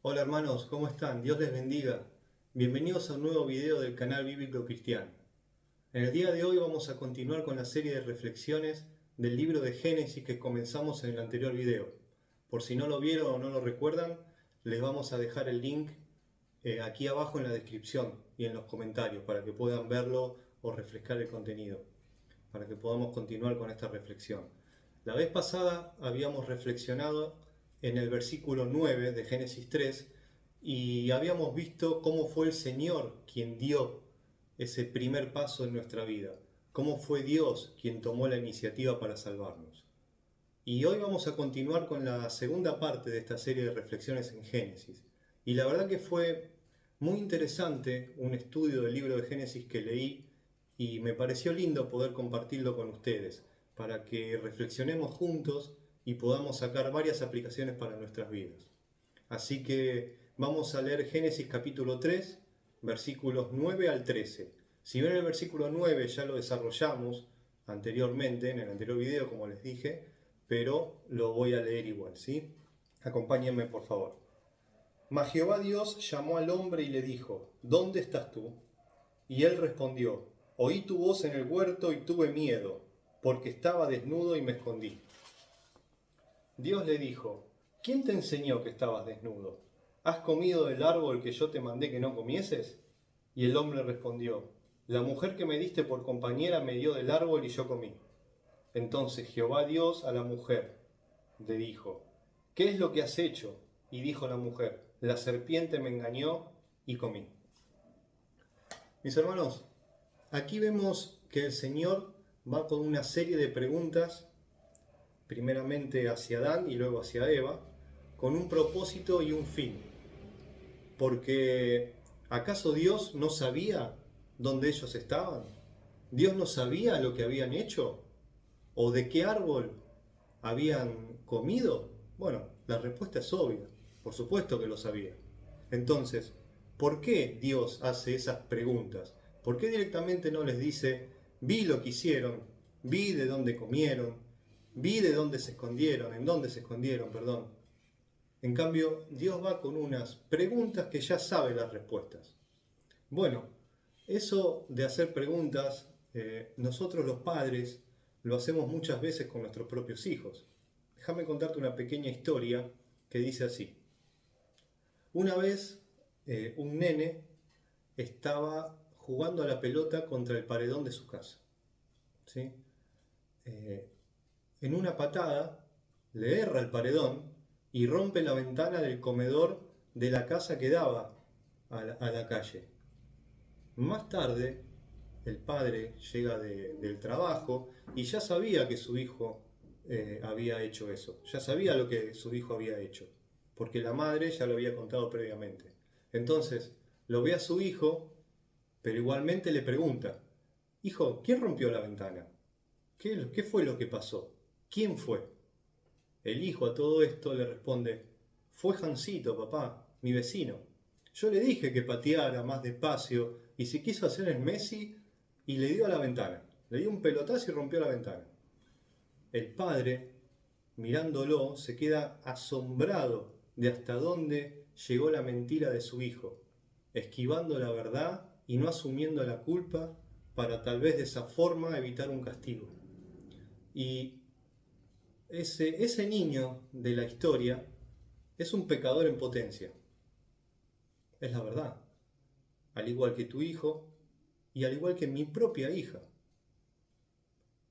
Hola hermanos, ¿cómo están? Dios les bendiga. Bienvenidos a un nuevo video del canal Bíblico Cristiano. En el día de hoy vamos a continuar con la serie de reflexiones del libro de Génesis que comenzamos en el anterior video. Por si no lo vieron o no lo recuerdan, les vamos a dejar el link aquí abajo en la descripción y en los comentarios para que puedan verlo o refrescar el contenido, para que podamos continuar con esta reflexión. La vez pasada habíamos reflexionado en el versículo 9 de Génesis 3 y habíamos visto cómo fue el Señor quien dio ese primer paso en nuestra vida, cómo fue Dios quien tomó la iniciativa para salvarnos. Y hoy vamos a continuar con la segunda parte de esta serie de reflexiones en Génesis. Y la verdad que fue muy interesante un estudio del libro de Génesis que leí y me pareció lindo poder compartirlo con ustedes para que reflexionemos juntos y podamos sacar varias aplicaciones para nuestras vidas. Así que vamos a leer Génesis capítulo 3, versículos 9 al 13. Si bien el versículo 9 ya lo desarrollamos anteriormente, en el anterior video, como les dije, pero lo voy a leer igual, ¿sí? Acompáñenme, por favor. Mas Jehová Dios llamó al hombre y le dijo, ¿dónde estás tú? Y él respondió, oí tu voz en el huerto y tuve miedo, porque estaba desnudo y me escondí. Dios le dijo, ¿quién te enseñó que estabas desnudo? ¿Has comido del árbol que yo te mandé que no comieses? Y el hombre respondió, la mujer que me diste por compañera me dio del árbol y yo comí. Entonces Jehová Dios a la mujer le dijo, ¿qué es lo que has hecho? Y dijo la mujer, la serpiente me engañó y comí. Mis hermanos, aquí vemos que el Señor va con una serie de preguntas, primeramente hacia Adán y luego hacia Eva, con un propósito y un fin. Porque ¿acaso Dios no sabía dónde ellos estaban? ¿Dios no sabía lo que habían hecho? ¿O de qué árbol habían comido? Bueno, la respuesta es obvia. Por supuesto que lo sabía. Entonces, ¿por qué Dios hace esas preguntas? ¿Por qué directamente no les dice, vi lo que hicieron, vi de dónde comieron, vi de dónde se escondieron, en dónde se escondieron, perdón? En cambio, Dios va con unas preguntas que ya sabe las respuestas. Bueno, eso de hacer preguntas, nosotros los padres lo hacemos muchas veces con nuestros propios hijos. Déjame contarte una pequeña historia que dice así. Una vez un nene estaba jugando a la pelota contra el paredón de su casa. ¿Sí? En una patada le erra el paredón y rompe la ventana del comedor de la casa que daba a la calle. Más tarde, el padre llega del trabajo y ya sabía que su hijo había hecho eso, ya sabía lo que su hijo había hecho, porque la madre ya lo había contado previamente. Entonces, lo ve a su hijo, pero igualmente le pregunta, hijo, ¿quién rompió la ventana? ¿Qué fue lo que pasó? ¿Quién fue? El hijo a todo esto le responde, fue Jancito, papá, mi vecino. Yo le dije que pateara más despacio y se quiso hacer el Messi y le dio a la ventana. Le dio un pelotazo y rompió la ventana. El padre, mirándolo, se queda asombrado de hasta dónde llegó la mentira de su hijo, esquivando la verdad y no asumiendo la culpa para tal vez de esa forma evitar un castigo. Y ese niño de la historia es un pecador en potencia. Es la verdad. Al igual que tu hijo y al igual que mi propia hija.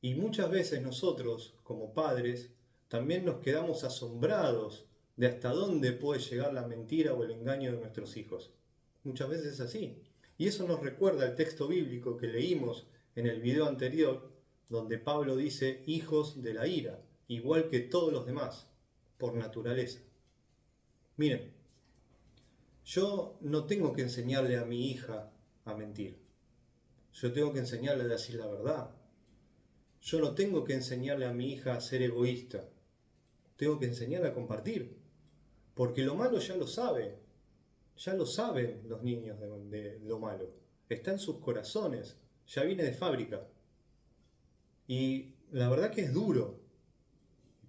Y muchas veces nosotros, como padres, también nos quedamos asombrados de hasta dónde puede llegar la mentira o el engaño de nuestros hijos. Muchas veces es así. Y eso nos recuerda el texto bíblico que leímos en el video anterior, donde Pablo dice hijos de la ira, igual que todos los demás, por naturaleza. Miren, yo no tengo que enseñarle a mi hija a mentir. Yo tengo que enseñarle a decir la verdad. Yo no tengo que enseñarle a mi hija a ser egoísta. Tengo que enseñarle a compartir. Porque lo malo ya lo sabe. Ya lo saben los niños de lo malo. Está en sus corazones. Ya viene de fábrica. Y la verdad que es duro.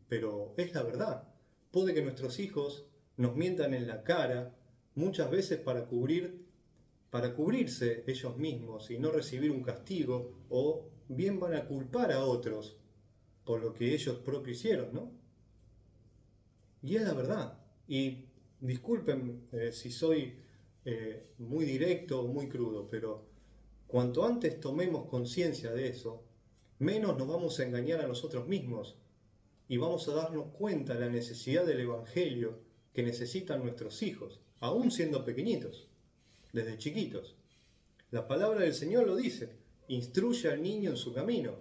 Pero es la verdad. Puede que nuestros hijos nos mientan en la cara muchas veces para cubrirse ellos mismos y no recibir un castigo, o bien van a culpar a otros por lo que ellos propios hicieron, ¿no? Y es la verdad. Y disculpen si soy muy directo o muy crudo, pero cuanto antes tomemos conciencia de eso, menos nos vamos a engañar a nosotros mismos y vamos a darnos cuenta de la necesidad del Evangelio que necesitan nuestros hijos, aún siendo pequeñitos, desde chiquitos. La palabra del Señor lo dice: instruye al niño en su camino,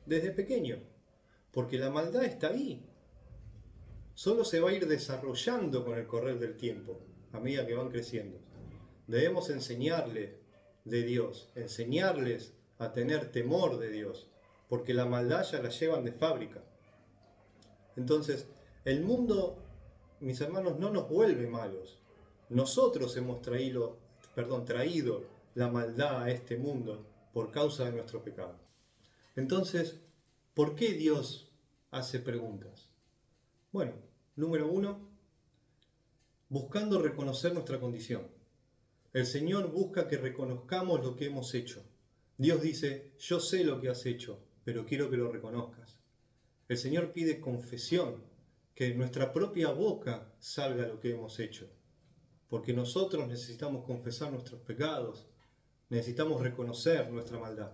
desde pequeño, porque la maldad está ahí. Solo se va a ir desarrollando con el correr del tiempo, a medida que van creciendo. Debemos enseñarles de Dios, enseñarles a tener temor de Dios, porque la maldad ya la llevan de fábrica. Entonces, el mundo, mis hermanos, no nos vuelve malos. Nosotros hemos traído la maldad a este mundo por causa de nuestro pecado. Entonces, ¿por qué Dios hace preguntas? Bueno, número 1, buscando reconocer nuestra condición. El Señor busca que reconozcamos lo que hemos hecho. Dios dice: yo sé lo que has hecho, pero quiero que lo reconozcas. El Señor pide confesión, que de nuestra propia boca salga lo que hemos hecho, porque nosotros necesitamos confesar nuestros pecados, necesitamos reconocer nuestra maldad.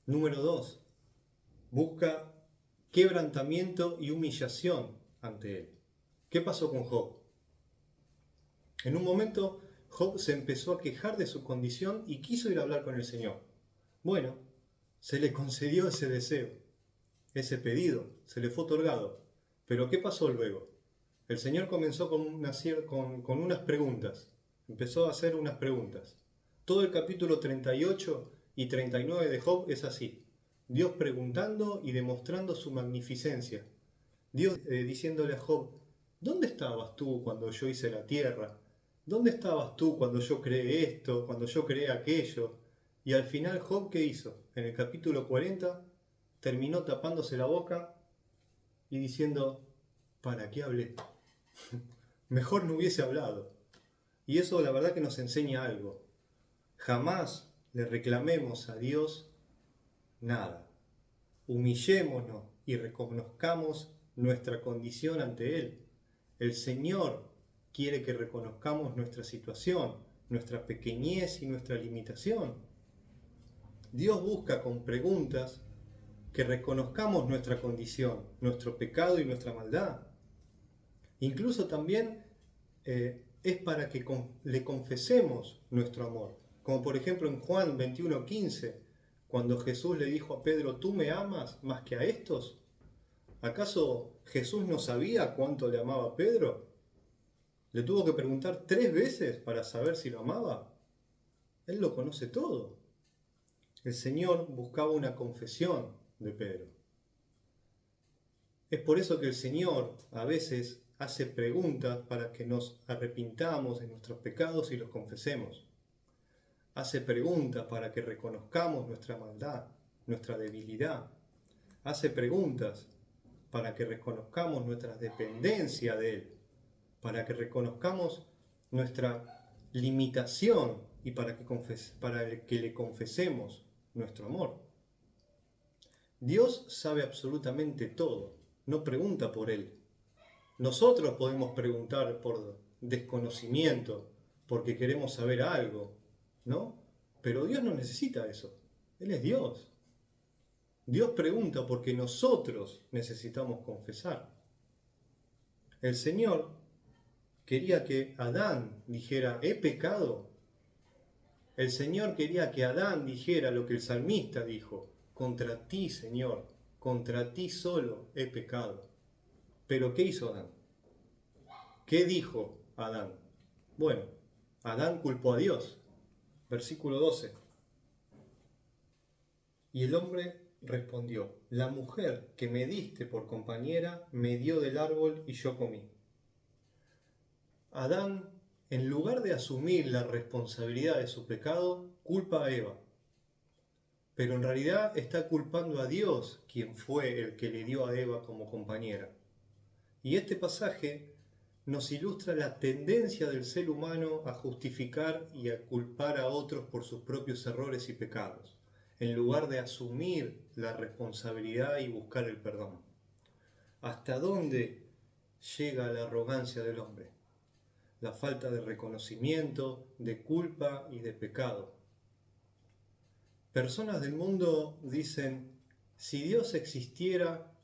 Número 2, busca quebrantamiento y humillación ante Él. ¿Qué pasó con Job? En un momento, Job se empezó a quejar de su condición y quiso ir a hablar con el Señor. Bueno, se le concedió ese deseo, ese pedido, se le fue otorgado. Pero ¿qué pasó luego? El Señor comenzó con unas preguntas. Empezó a hacer unas preguntas. Todo el capítulo 38 y 39 de Job es así. Dios preguntando y demostrando su magnificencia. Dios diciéndole a Job: ¿dónde estabas tú cuando yo hice la tierra? ¿Dónde estabas tú cuando yo creé esto, cuando yo creé aquello? Y al final, Job, ¿qué hizo? En el capítulo 40 terminó tapándose la boca y diciendo: ¿para qué hablé? Mejor no hubiese hablado. Y eso la verdad que nos enseña algo. Jamás le reclamemos a Dios nada. Humillémonos y reconozcamos nuestra condición ante Él. El Señor quiere que reconozcamos nuestra situación, nuestra pequeñez y nuestra limitación. Dios busca con preguntas que reconozcamos nuestra condición, nuestro pecado y nuestra maldad. Incluso también es para que le confesemos nuestro amor. Como por ejemplo en Juan 21:15, cuando Jesús le dijo a Pedro: ¿tú me amas más que a estos? ¿Acaso Jesús no sabía cuánto le amaba a Pedro? ¿Le tuvo que preguntar 3 veces para saber si lo amaba? Él lo conoce todo. El Señor buscaba una confesión de Pedro. Es por eso que el Señor a veces hace preguntas para que nos arrepintamos de nuestros pecados y los confesemos. Hace preguntas para que reconozcamos nuestra maldad, nuestra debilidad. Hace preguntas para que reconozcamos nuestra dependencia de Él, para que reconozcamos nuestra limitación y para que le confesemos nuestro amor. Dios sabe absolutamente todo, no pregunta por Él. Nosotros podemos preguntar por desconocimiento, porque queremos saber algo, ¿no? Pero Dios no necesita eso. Él es Dios. Dios pregunta porque nosotros necesitamos confesar. El Señor quería que Adán dijera: ¿he pecado? El Señor quería que Adán dijera lo que el salmista dijo: contra ti, Señor, contra ti solo he pecado. Pero ¿qué hizo Adán? ¿Qué dijo Adán? Bueno, Adán culpó a Dios. Versículo 12. Y el hombre respondió: la mujer que me diste por compañera me dio del árbol y yo comí. Adán, en lugar de asumir la responsabilidad de su pecado, culpa a Eva. Pero en realidad está culpando a Dios, quien fue el que le dio a Eva como compañera. Y este pasaje nos ilustra la tendencia del ser humano a justificar y a culpar a otros por sus propios errores y pecados, en lugar de asumir la responsabilidad y buscar el perdón. ¿Hasta dónde llega la arrogancia del hombre? La falta de reconocimiento, de culpa y de pecado. Personas del mundo dicen, si Dios existiera,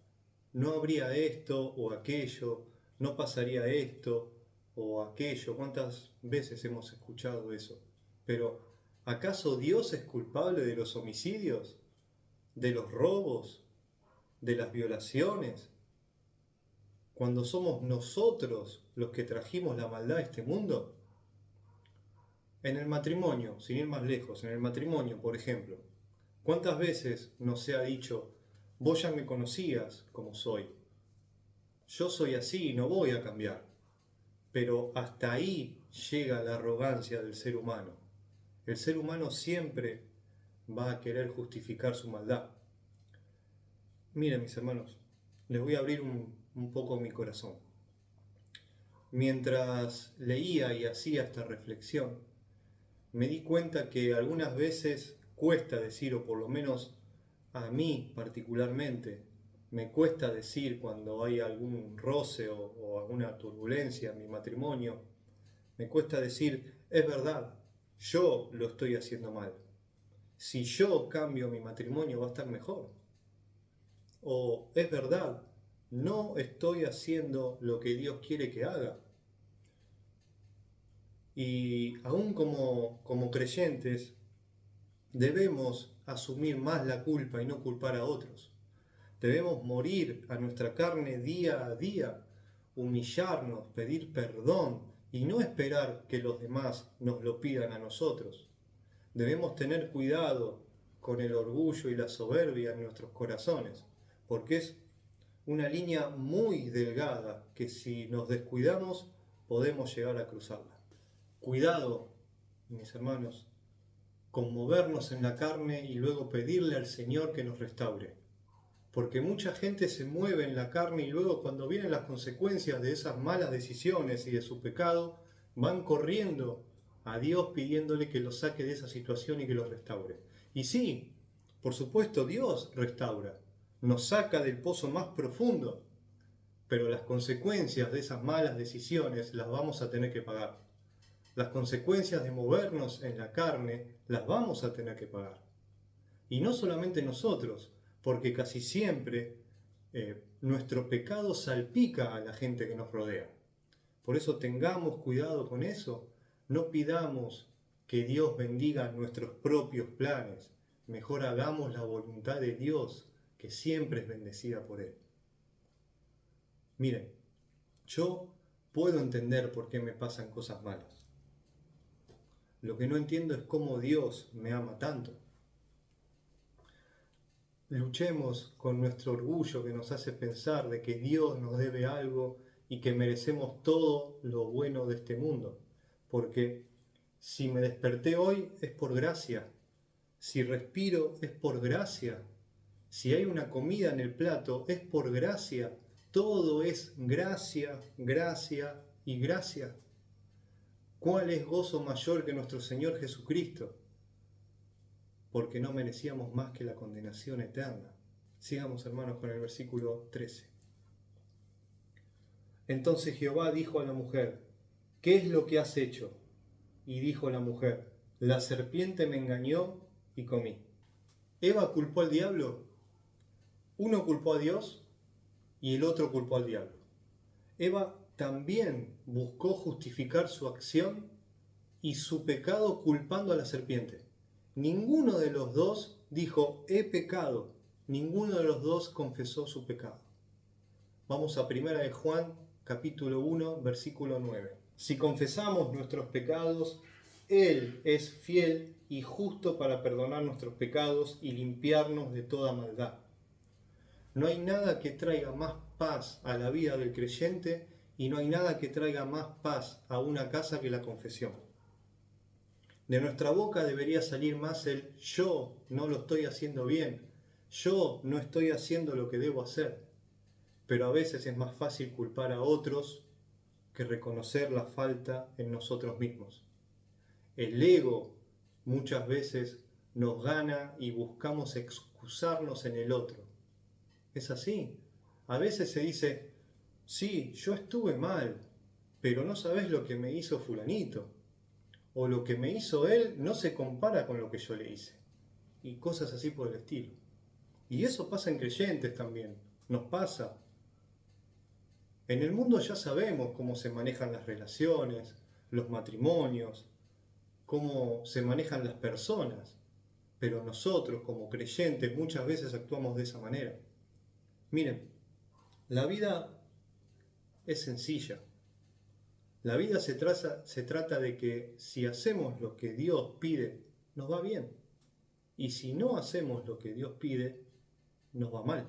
no habría esto o aquello, no pasaría esto o aquello. ¿Cuántas veces hemos escuchado eso? Pero, ¿acaso Dios es culpable de los homicidios, de los robos, de las violaciones? Cuando somos nosotros los que trajimos la maldad a este mundo. En el matrimonio, sin ir más lejos, en el matrimonio, por ejemplo, ¿cuántas veces nos se ha dicho, vos ya me conocías como soy? Yo soy así y no voy a cambiar. Pero hasta ahí llega la arrogancia del ser humano. El ser humano siempre va a querer justificar su maldad. Miren, mis hermanos, les voy a abrir un poco mi corazón. Mientras leía y hacía esta reflexión, me di cuenta que algunas veces cuesta decir, o por lo menos a mí particularmente, me cuesta decir cuando hay algún roce o alguna turbulencia en mi matrimonio, me cuesta decir, es verdad, yo lo estoy haciendo mal. Si yo cambio mi matrimonio va a estar mejor. O es verdad, no estoy haciendo lo que Dios quiere que haga. Y aún como creyentes, debemos asumir más la culpa y no culpar a otros. Debemos morir a nuestra carne día a día, humillarnos, pedir perdón y no esperar que los demás nos lo pidan a nosotros. Debemos tener cuidado con el orgullo y la soberbia en nuestros corazones, porque es una línea muy delgada que si nos descuidamos podemos llegar a cruzarla. Cuidado, mis hermanos, con movernos en la carne y luego pedirle al Señor que nos restaure. Porque mucha gente se mueve en la carne y luego cuando vienen las consecuencias de esas malas decisiones y de su pecado, van corriendo a Dios pidiéndole que los saque de esa situación y que los restaure. Y sí, por supuesto, Dios restaura, nos saca del pozo más profundo, pero las consecuencias de esas malas decisiones las vamos a tener que pagar. Las consecuencias de movernos en la carne las vamos a tener que pagar. Y no solamente nosotros, porque casi siempre nuestro pecado salpica a la gente que nos rodea. Por eso tengamos cuidado con eso, no pidamos que Dios bendiga nuestros propios planes, mejor hagamos la voluntad de Dios, que siempre es bendecida por Él. Miren, yo puedo entender por qué me pasan cosas malas. Lo que no entiendo es cómo Dios me ama tanto. Luchemos con nuestro orgullo que nos hace pensar de que Dios nos debe algo y que merecemos todo lo bueno de este mundo. Porque si me desperté hoy es por gracia. Si respiro es por gracia. Si hay una comida en el plato es por gracia. Todo es gracia, gracia y gracia. ¿Cuál es gozo mayor que nuestro Señor Jesucristo? Porque no merecíamos más que la condenación eterna. Sigamos, hermanos, con el versículo 13. Entonces Jehová dijo a la mujer, ¿qué es lo que has hecho? Y dijo la mujer, la serpiente me engañó y comí. ¿Eva culpó al diablo? Uno culpó a Dios y el otro culpó al diablo. Eva también buscó justificar su acción y su pecado culpando a la serpiente. Ninguno de los dos dijo, he pecado. Ninguno de los dos confesó su pecado. Vamos a 1 de Juan, capítulo 1, versículo 9. Si confesamos nuestros pecados, Él es fiel y justo para perdonar nuestros pecados y limpiarnos de toda maldad. No hay nada que traiga más paz a la vida del creyente y no hay nada que traiga más paz a una casa que la confesión. De nuestra boca debería salir más el yo no lo estoy haciendo bien, yo no estoy haciendo lo que debo hacer. Pero a veces es más fácil culpar a otros que reconocer la falta en nosotros mismos. El ego muchas veces nos gana y buscamos excusarnos en el otro. Es así. A veces se dice, sí, yo estuve mal, pero no sabes lo que me hizo fulanito. O lo que me hizo él no se compara con lo que yo le hice. Y cosas así por el estilo. Y eso pasa en creyentes también. Nos pasa. En el mundo ya sabemos cómo se manejan las relaciones, los matrimonios, cómo se manejan las personas. Pero nosotros como creyentes muchas veces actuamos de esa manera. Miren, la vida es sencilla. La vida se trata de que si hacemos lo que Dios pide, nos va bien. Y si no hacemos lo que Dios pide, nos va mal.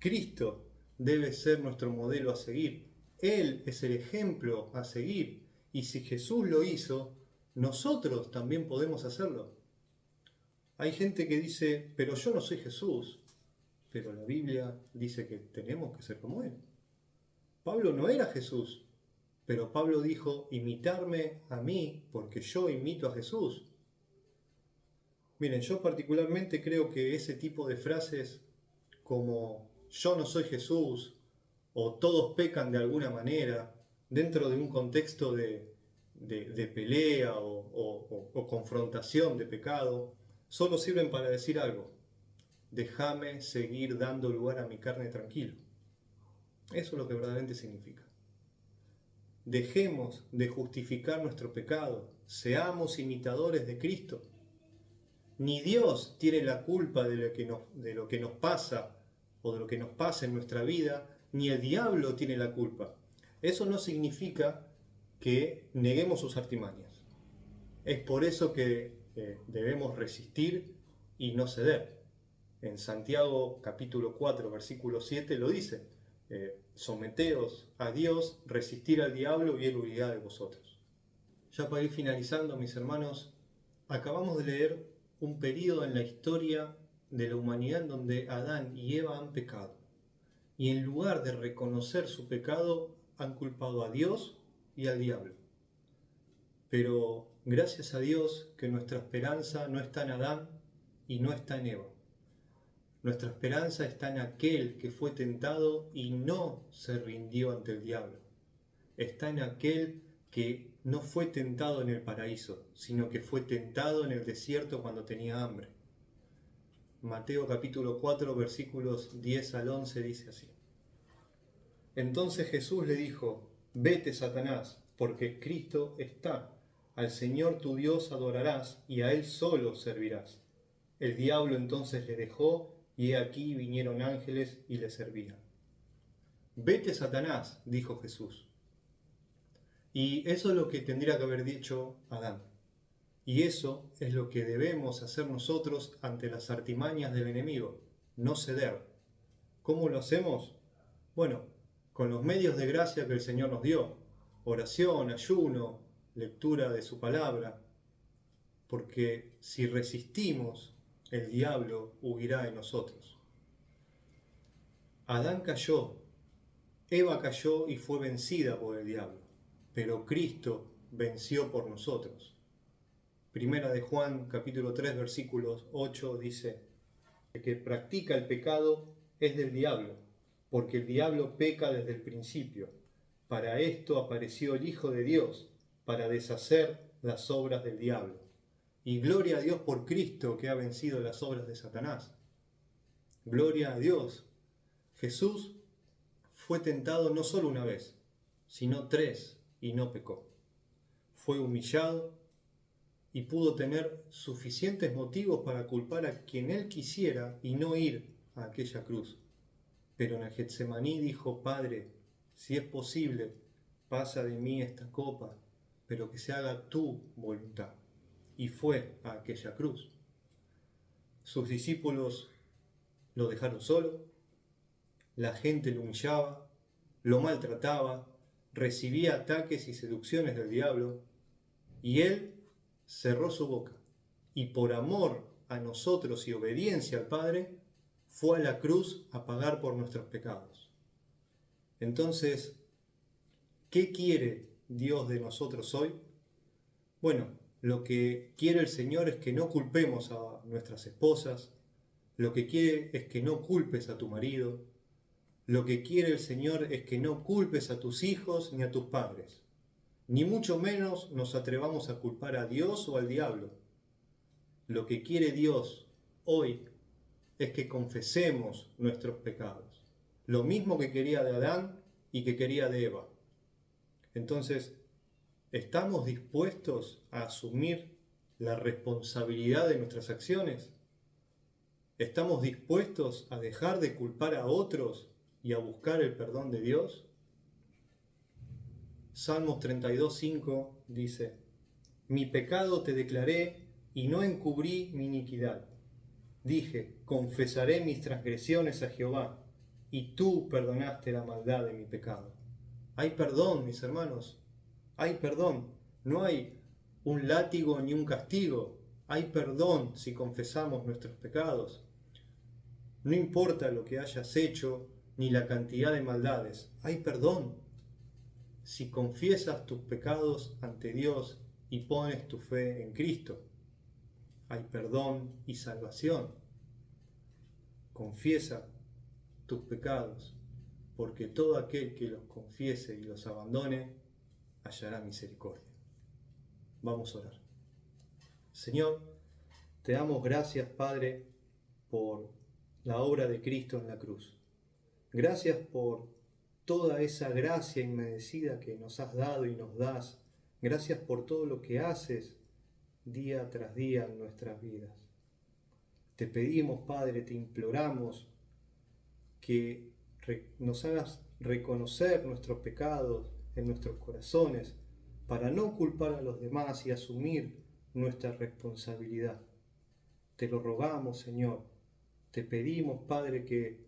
Cristo debe ser nuestro modelo a seguir. Él es el ejemplo a seguir. Y si Jesús lo hizo, nosotros también podemos hacerlo. Hay gente que dice, pero yo no soy Jesús. Pero la Biblia dice que tenemos que ser como Él. Pablo no era Jesús, pero Pablo dijo, imitarme a mí porque yo imito a Jesús. Miren, yo particularmente creo que ese tipo de frases como yo no soy Jesús o todos pecan de alguna manera dentro de un contexto de pelea o confrontación de pecado, solo sirven para decir algo. Déjame seguir dando lugar a mi carne tranquilo. Eso es lo que verdaderamente significa. Dejemos de justificar nuestro pecado, seamos imitadores de Cristo. Ni Dios tiene la culpa de lo que nos pasa o de lo que nos pasa en nuestra vida, ni el diablo tiene la culpa. Eso no significa que neguemos sus artimañas. Es por eso que debemos resistir y no ceder. En Santiago capítulo 4, versículo 7 lo dice. Someteos a Dios, resistir al diablo y él huirá de vosotros. Ya para ir finalizando, mis hermanos, acabamos de leer un periodo en la historia de la humanidad en donde Adán y Eva han pecado. Y en lugar de reconocer su pecado, han culpado a Dios y al diablo. Pero gracias a Dios que nuestra esperanza no está en Adán y no está en Eva. Nuestra esperanza está en aquel que fue tentado y no se rindió ante el diablo. Está en aquel que no fue tentado en el paraíso, sino que fue tentado en el desierto cuando tenía hambre. Mateo capítulo 4, versículos 10 al 11 dice así. Entonces Jesús le dijo, vete, Satanás, porque escrito está, al Señor tu Dios adorarás y a Él solo servirás. El diablo entonces le dejó y he aquí vinieron ángeles y le servían. Vete, Satanás, dijo Jesús. Y eso es lo que tendría que haber dicho Adán. Y eso es lo que debemos hacer nosotros ante las artimañas del enemigo, no ceder. ¿Cómo lo hacemos? Bueno, con los medios de gracia que el Señor nos dio. Oración, ayuno, lectura de su palabra. Porque si resistimos, el diablo huirá de nosotros. Adán cayó, Eva cayó y fue vencida por el diablo, pero Cristo venció por nosotros. Primera de Juan, capítulo 3, versículos 8 dice, el que practica el pecado es del diablo, porque el diablo peca desde el principio. Para esto apareció el Hijo de Dios, para deshacer las obras del diablo. Y gloria a Dios por Cristo que ha vencido las obras de Satanás. Gloria a Dios. Jesús fue tentado no solo una vez, sino 3 y no pecó. Fue humillado y pudo tener suficientes motivos para culpar a quien él quisiera y no ir a aquella cruz. Pero en el Getsemaní dijo, Padre, si es posible, pasa de mí esta copa, pero que se haga tu voluntad. Y fue a aquella cruz. Sus discípulos lo dejaron solo, la gente lo humillaba, lo maltrataba, recibía ataques y seducciones del diablo, y él cerró su boca, y por amor a nosotros y obediencia al Padre, fue a la cruz a pagar por nuestros pecados. Entonces, ¿Qué quiere Dios de nosotros hoy? Bueno, lo que quiere el Señor es que no culpemos a nuestras esposas, lo que quiere es que no culpes a tu marido, lo que quiere el Señor es que no culpes a tus hijos ni a tus padres, ni mucho menos nos atrevamos a culpar a Dios o al diablo. Lo que quiere Dios hoy es que confesemos nuestros pecados, lo mismo que quería de Adán y que quería de Eva. Entonces, ¿estamos dispuestos a asumir la responsabilidad de nuestras acciones? ¿Estamos dispuestos a dejar de culpar a otros y a buscar el perdón de Dios? Salmos 32:5 dice: Mi pecado te declaré y no encubrí mi iniquidad. Dije, confesaré mis transgresiones a Jehová, y tú perdonaste la maldad de mi pecado. Hay perdón, mis hermanos, hay perdón. No hay un látigo ni un castigo. Hay perdón si confesamos nuestros pecados. No importa lo que hayas hecho ni la cantidad de maldades. Hay perdón si confiesas tus pecados ante Dios y pones tu fe en Cristo. Hay perdón y salvación. Confiesa tus pecados, porque todo aquel que los confiese y los abandone hallará misericordia. Vamos a orar. Señor, te damos gracias, Padre, por la obra de Cristo en la cruz. Gracias por toda esa gracia inmerecida que nos has dado y nos das. Gracias por todo lo que haces día tras día en nuestras vidas. Te pedimos, Padre, te imploramos que nos hagas reconocer nuestros pecados en nuestros corazones para no culpar a los demás y asumir nuestra responsabilidad. Te lo rogamos, Señor. Te pedimos, Padre, que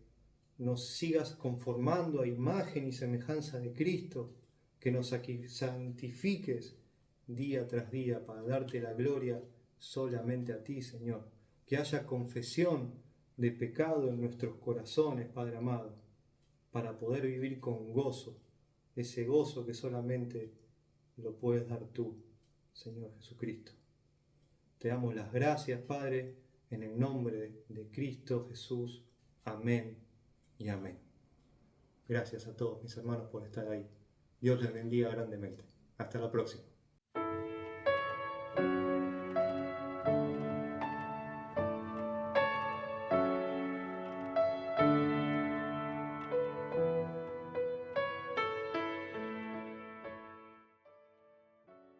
nos sigas conformando a imagen y semejanza de Cristo, que nos santifiques día tras día para darte la gloria solamente a ti, Señor. Que haya confesión de pecado en nuestros corazones, Padre amado, para poder vivir con gozo, ese gozo que solamente lo puedes dar tú, Señor Jesucristo. Te damos las gracias, Padre, en el nombre de Cristo Jesús. Amén y amén. Gracias a todos mis hermanos por estar ahí. Dios les bendiga grandemente. Hasta la próxima.